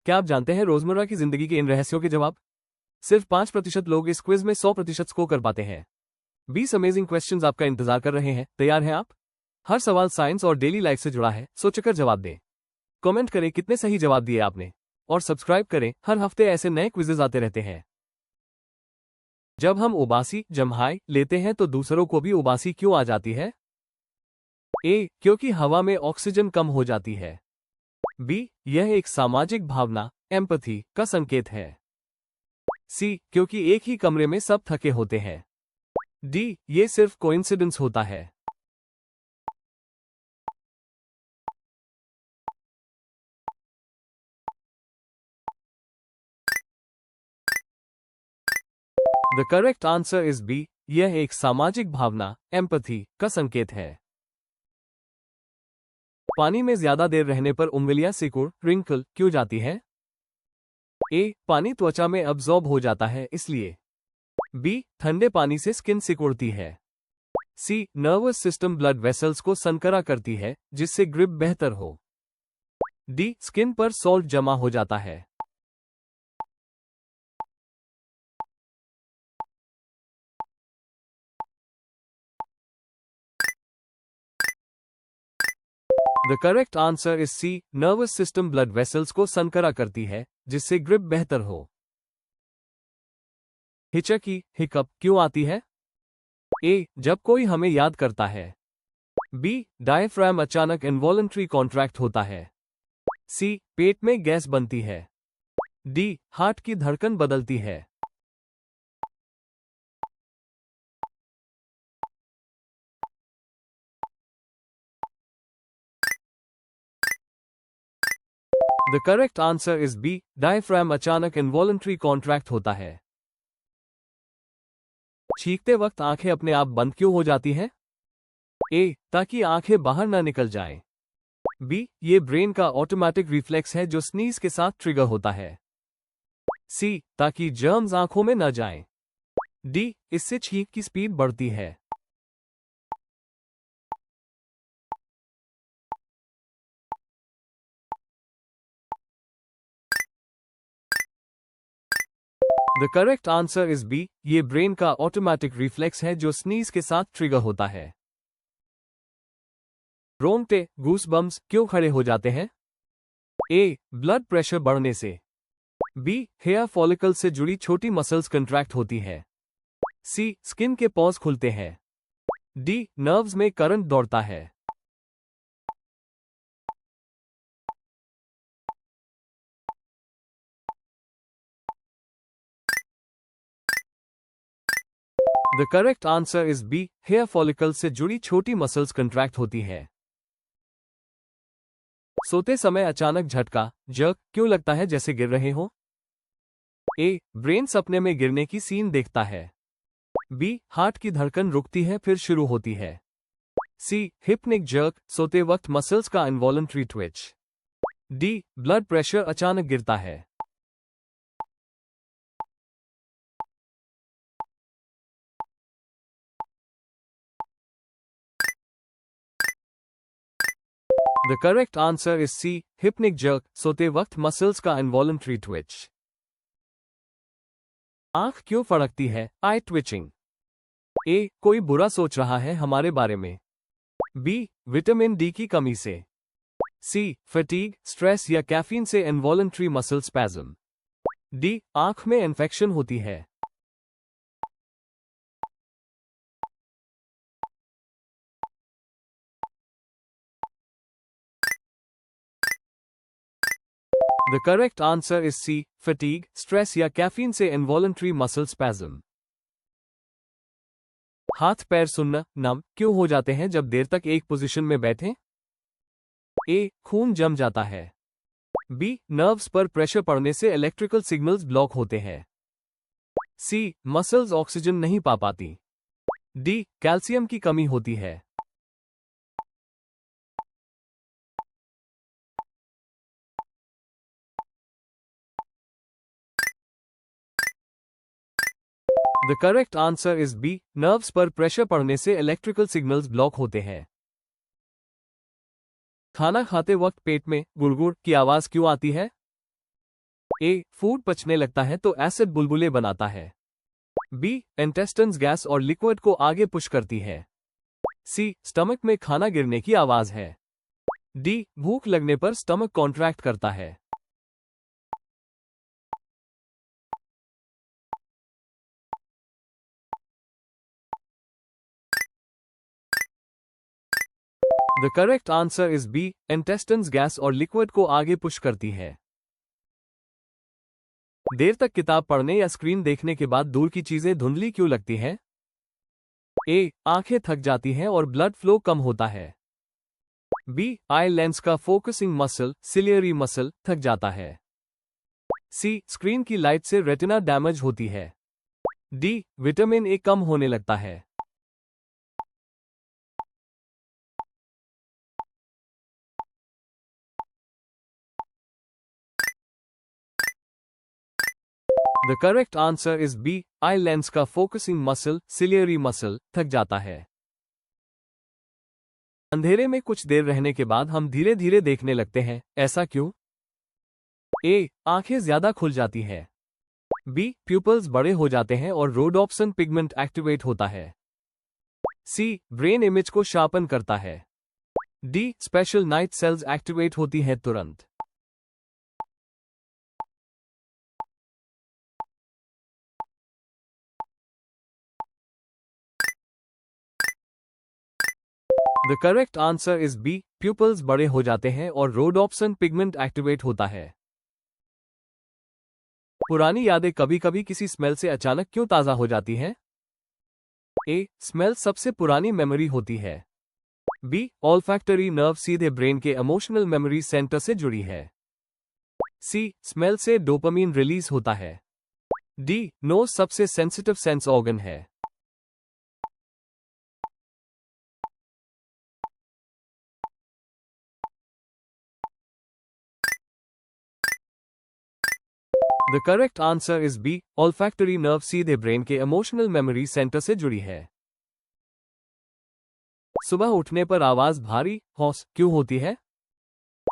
क्या आप जानते हैं रोजमर्रा की जिंदगी के इन रहस्यों के जवाब? सिर्फ 5% लोग इस क्विज में 100% स्कोर कर पाते हैं। 20 अमेजिंग क्वेश्चंस आपका इंतजार कर रहे हैं। तैयार हैं आप? हर सवाल साइंस और डेली लाइफ से जुड़ा है, सोचकर जवाब दें। कमेंट करें कितने सही जवाब दिए आपने, और सब्सक्राइब करें, हर हफ्ते ऐसे नए क्विजेज आते रहते हैं। जब हम उबासी जम्हाई लेते हैं तो दूसरों को भी उबासी क्यों आ जाती है? ए, क्योंकि हवा में ऑक्सीजन कम हो जाती है। बी, यह एक सामाजिक भावना एम्पैथी का संकेत है। सी, क्योंकि एक ही कमरे में सब थके होते हैं। डी, ये सिर्फ कोइंसिडेंस होता है। The correct answer is B, यह एक सामाजिक भावना एम्पैथी का संकेत है। पानी में ज्यादा देर रहने पर उंगलियां सिकुड़ रिंकल क्यों जाती है? ए, पानी त्वचा में अब्जॉर्ब हो जाता है इसलिए। बी, ठंडे पानी से स्किन सिकुड़ती है। सी, नर्वस सिस्टम ब्लड वेसल्स को संकरा करती है जिससे ग्रिप बेहतर हो। डी, स्किन पर सॉल्ट जमा हो जाता है। The correct answer is C, nervous system blood vessels को संकरा करती है जिससे ग्रिप बेहतर हो। हिचकी हिकअप क्यों आती है? ए, जब कोई हमें याद करता है। बी, डायफ्राम अचानक इनवॉलंटरी कॉन्ट्रैक्ट होता है। सी, पेट में गैस बनती है। डी, हार्ट की धड़कन बदलती है। The correct answer is B, diaphragm अचानक इनवॉलंटरी कॉन्ट्रैक्ट होता है। छींकते वक्त आंखें अपने आप बंद क्यों हो जाती हैं? ए, ताकि आंखें बाहर ना निकल जाएं। बी, ये ब्रेन का ऑटोमेटिक रिफ्लेक्स है जो स्नीज के साथ ट्रिगर होता है। सी, ताकि जर्म्स आंखों में न जाएं। डी, इससे छींक की स्पीड बढ़ती है। The correct answer is B, ये ब्रेन का ऑटोमेटिक रिफ्लेक्स है जो स्नीज के साथ ट्रिगर होता है। रोंगटे गूसबम्स क्यों खड़े हो जाते हैं? ए, ब्लड प्रेशर बढ़ने से। बी, हेयर फॉलिकल से जुड़ी छोटी मसल्स कंट्रैक्ट होती है। सी, स्किन के पॉज खुलते हैं। डी, नर्व्स में करंट दौड़ता है। The correct answer is B, hair follicle से जुड़ी छोटी मसल्स कंट्रैक्ट होती है। सोते समय अचानक झटका जर्क क्यों लगता है जैसे गिर रहे हो? ए, ब्रेन सपने में गिरने की सीन देखता है। बी, हार्ट की धड़कन रुकती है फिर शुरू होती है। सी, हिप्निक जर्क सोते वक्त मसल्स का involuntary twitch. D, blood pressure अचानक गिरता है। The correct answer is C, hypnic jerk सोते वक्त मसल्स का इनवॉलंटरी ट्विच। आंख क्यों फड़कती है आई ट्विचिंग? ए, कोई बुरा सोच रहा है हमारे बारे में। बी, विटामिन डी की कमी से। सी, फटीग स्ट्रेस या कैफीन से इनवॉलंटरी मसल स्पैज्म। डी, आंख में इन्फेक्शन होती है। The correct answer is C, fatigue stress या कैफीन से इनवॉलंटरी मसल स्पैज्म। हाथ पैर सुन्न नम क्यों हो जाते हैं जब देर तक एक पोजीशन में बैठें? ए, खून जम जाता है। बी, नर्व्स पर प्रेशर पड़ने से इलेक्ट्रिकल सिग्नल्स ब्लॉक होते हैं। सी, मसल्स ऑक्सीजन नहीं पा पाती। डी, कैल्शियम की कमी होती है। The correct answer is B, nerves पर प्रेशर पड़ने से इलेक्ट्रिकल सिग्नल्स ब्लॉक होते हैं। खाना खाते वक्त पेट में गुड़गुड़ की आवाज क्यों आती है? ए, फूड पचने लगता है तो एसिड बुलबुले बनाता है। बी, इंटेस्टाइन्स गैस और लिक्विड को आगे पुश करती है। सी, स्टमक में खाना गिरने की आवाज है। डी, भूख लगने पर स्टमक कॉन्ट्रैक्ट करता है। The correct answer is B, intestines gas और लिक्विड को आगे पुश करती है। देर तक किताब पढ़ने या स्क्रीन देखने के बाद दूर की चीजें धुंधली क्यों लगती हैं? ए, आंखें थक जाती हैं और ब्लड फ्लो कम होता है। बी, आई लेंस का फोकसिंग मसल सिलियरी मसल थक जाता है। सी, स्क्रीन की लाइट से रेटिना डैमेज होती है। डी, विटामिन ए कम होने लगता है। The correct answer is B, eye lens का फोकसिंग मसल सिलियरी मसल थक जाता है। अंधेरे में कुछ देर रहने के बाद हम धीरे धीरे देखने लगते हैं, ऐसा क्यों? ए, आंखें ज्यादा खुल जाती है। बी, प्यूपल्स बड़े हो जाते हैं और रोडोप्सिन पिगमेंट एक्टिवेट होता है। सी, ब्रेन इमेज को शार्पन करता है। D, special night cells activate होती हैं तुरंत। The correct answer is B, pupils बड़े हो जाते हैं और रोडोप्सिन पिगमेंट एक्टिवेट होता है। पुरानी यादें कभी कभी किसी स्मेल से अचानक क्यों ताजा हो जाती हैं? ए, स्मेल सबसे पुरानी मेमोरी होती है। बी, ऑल्फैक्टरी नर्व सीधे ब्रेन के इमोशनल मेमोरी सेंटर से जुड़ी है। सी, स्मेल से डोपामीन रिलीज होता है। डी, नोज सबसे सेंसिटिव सेंस ऑर्गन है। The correct answer is B, olfactory nerve सीधे ब्रेन के इमोशनल मेमोरी सेंटर से जुड़ी है। सुबह उठने पर आवाज भारी हौस क्यों होती है?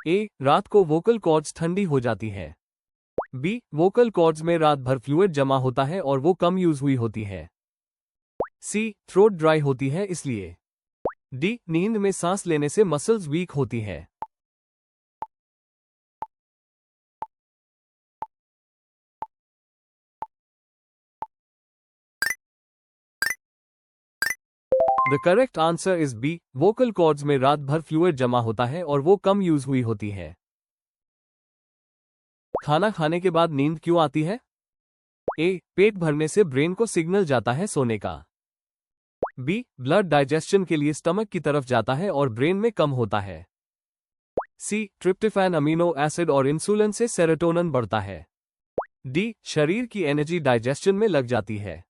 ए, रात को वोकल कॉर्ड्स ठंडी हो जाती है। बी, वोकल कॉर्ड्स में रात भर फ्लूइड जमा होता है और वो कम यूज हुई होती है। सी, थ्रोट ड्राई होती है इसलिए। डी, नींद में सांस लेने से मसल्स वीक होती है। The correct answer is B, vocal cords में रात भर फ्लूइड जमा होता है और वो कम यूज हुई होती है। खाना खाने के बाद नींद क्यों आती है? ए, पेट भरने से ब्रेन को सिग्नल जाता है सोने का। बी, ब्लड डाइजेशन के लिए स्टमक की तरफ जाता है और ब्रेन में कम होता है। सी, ट्रिप्टोफैन अमीनो एसिड और इंसुलिन से सेरोटोनिन बढ़ता है। डी, शरीर की एनर्जी डाइजेशन में लग जाती है।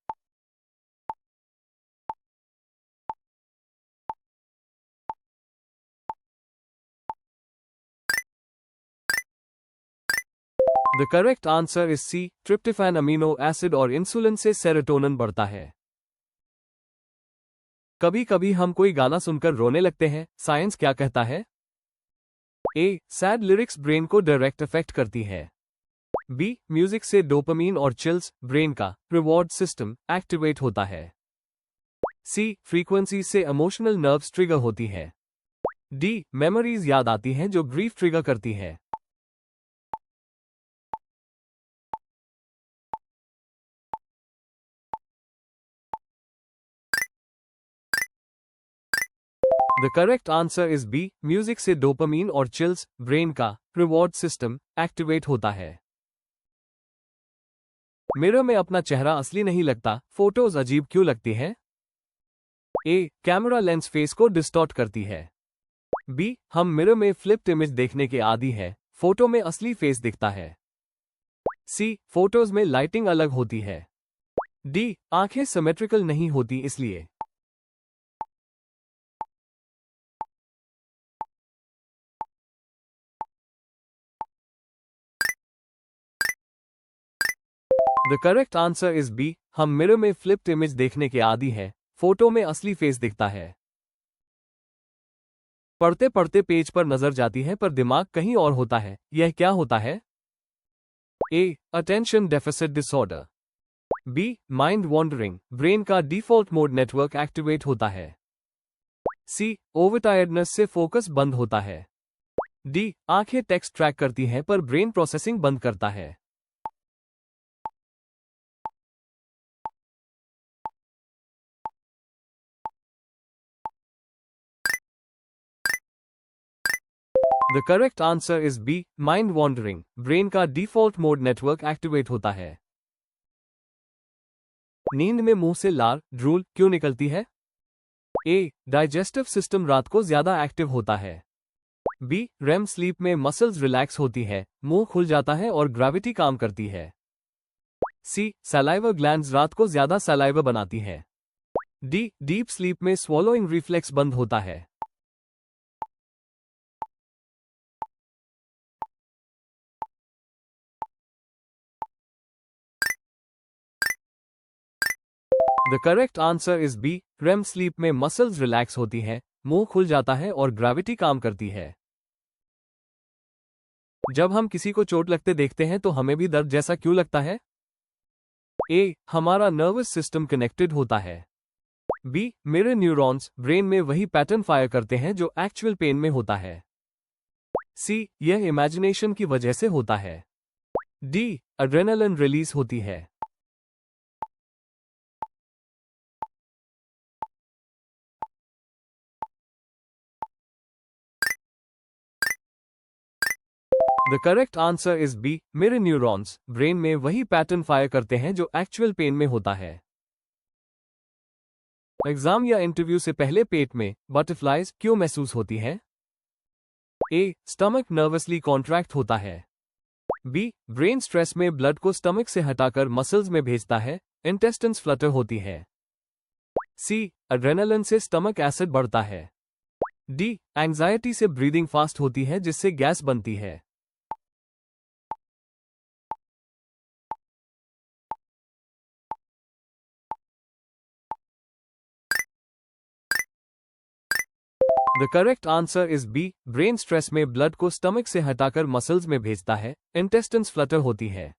The correct answer is C, tryptophan amino acid और इंसुलिन से सेरोटोनिन बढ़ता है। कभी कभी हम कोई गाना सुनकर रोने लगते हैं, साइंस क्या कहता है? ए, सैड लिरिक्स ब्रेन को डायरेक्ट इफेक्ट करती है। बी, म्यूजिक से डोपामीन और चिल्स ब्रेन का रिवॉर्ड सिस्टम एक्टिवेट होता है। सी, फ्रीक्वेंसी से इमोशनल नर्व्स ट्रिगर होती है। डी, मेमोरीज याद आती हैं जो ग्रीफ ट्रिगर करती है। The correct answer is B, music से डोपामीन और चिल्स ब्रेन का रिवॉर्ड सिस्टम एक्टिवेट होता है। मिरर में अपना चेहरा असली नहीं लगता, फोटोज अजीब क्यों लगती हैं? ए, कैमरा लेंस फेस को डिस्टॉर्ट करती है। बी, हम मिरर में फ्लिप्ड इमेज देखने के आदी है, फोटो में असली फेस दिखता है। सी, फोटोज में लाइटिंग अलग होती है। डी, आंखें सिमेट्रिकल नहीं होती इसलिए। The correct answer is B, हम मिरर में फ्लिप्ड इमेज देखने के आदी है, फोटो में असली फेस दिखता है। पढ़ते पढ़ते पेज पर नजर जाती है पर दिमाग कहीं और होता है, यह क्या होता है? A. Attention deficit disorder. B. Mind wandering, brain का डिफॉल्ट मोड नेटवर्क एक्टिवेट होता है. C. ओवरटायर्डनेस से फोकस बंद होता है. D. आंखें टेक्स्ट ट्रैक करती हैं पर ब्रेन प्रोसेसिंग बंद करता है. The correct answer is B. Mind wandering, brain का डिफॉल्ट मोड नेटवर्क एक्टिवेट होता है. नींद में मुंह से लार ड्रूल क्यों निकलती है? A. डाइजेस्टिव सिस्टम रात को ज्यादा एक्टिव होता है. B. रेम स्लीप में मसल्स रिलैक्स होती है, मुंह खुल जाता है और ग्रेविटी काम करती है. C. सलाइवा ग्लैंड्स रात को ज्यादा सलाइवा बनाती है. D. डीप स्लीप में स्वॉलोइंग रिफ्लेक्स बंद होता है. The correct answer is B. REM sleep में मसल्स रिलैक्स होती हैं, मुंह खुल जाता है और ग्रेविटी काम करती है. जब हम किसी को चोट लगते देखते हैं तो हमें भी दर्द जैसा क्यों लगता है? A. हमारा नर्वस सिस्टम कनेक्टेड होता है. B. मिरर न्यूरॉन्स ब्रेन में वही पैटर्न फायर करते हैं जो एक्चुअल पेन में होता है. C. यह इमेजिनेशन की वजह से होता है. D. एड्रेनालिन रिलीज होती है. The correct answer is B. Mirror neurons brain में वही पैटर्न फायर करते हैं जो एक्चुअल पेन में होता है. एग्जाम या इंटरव्यू से पहले पेट में बटरफ्लाइज क्यों महसूस होती हैं? A. स्टमक नर्वसली कॉन्ट्रैक्ट होता है. B. ब्रेन स्ट्रेस में ब्लड को स्टमक से हटाकर मसल्स में भेजता है, इंटेस्टाइन्स फ्लटर होती है. C. एड्रेनालिन से स्टमक एसिड बढ़ता है. D. एंजाइटी से ब्रीदिंग फास्ट होती है जिससे गैस बनती है. The correct answer is B. Brain stress में ब्लड को स्टमक से हटाकर मसल्स में भेजता है, इंटेस्टाइन्स फ्लटर होती है.